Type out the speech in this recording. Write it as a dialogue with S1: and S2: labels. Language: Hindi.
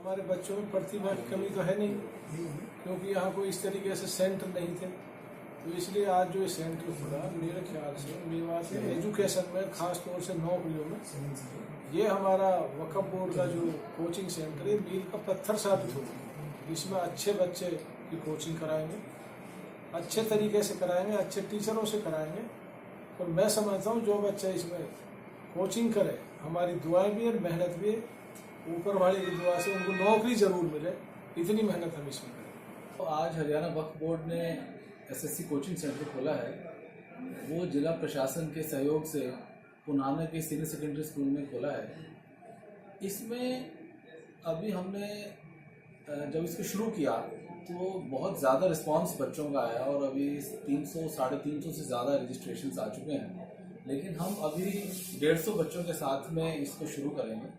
S1: हमारे बच्चों में प्रतिभा की कमी तो है नहीं, क्योंकि यहाँ कोई इस तरीके से सेंटर नहीं थे। तो इसलिए आज जो सेंटर खुला, मेरे ख्याल से मेवात में एजुकेशन में खास तौर से नौकरियों में ये हमारा वक्फ बोर्ड का जो कोचिंग सेंटर है मील का पत्थर साबित होगा। इसमें अच्छे बच्चे की कोचिंग कराएंगे, अच्छे तरीके से कराएंगे, अच्छे टीचरों से कराएंगे। और मैं समझता हूँ जो बच्चा इसमें कोचिंग करे, हमारी दुआएं भी है, मेहनत भी है, ऊपर वाले की दुआ से उनको नौकरी जरूर मिले, इतनी मेहनत हम इसमें करें।
S2: तो आज हरियाणा वक्फ बोर्ड ने एसएससी कोचिंग सेंटर खोला है। वो जिला प्रशासन के सहयोग से पुनाना के सीनियर सेकेंडरी स्कूल में खोला है। इसमें अभी हमने जब इसको शुरू किया तो बहुत ज़्यादा रिस्पांस बच्चों का आया और अभी 300 साढ़े 300 से ज़्यादा रजिस्ट्रेशन आ चुके हैं। लेकिन हम अभी 150 बच्चों के साथ में इसको शुरू करेंगे।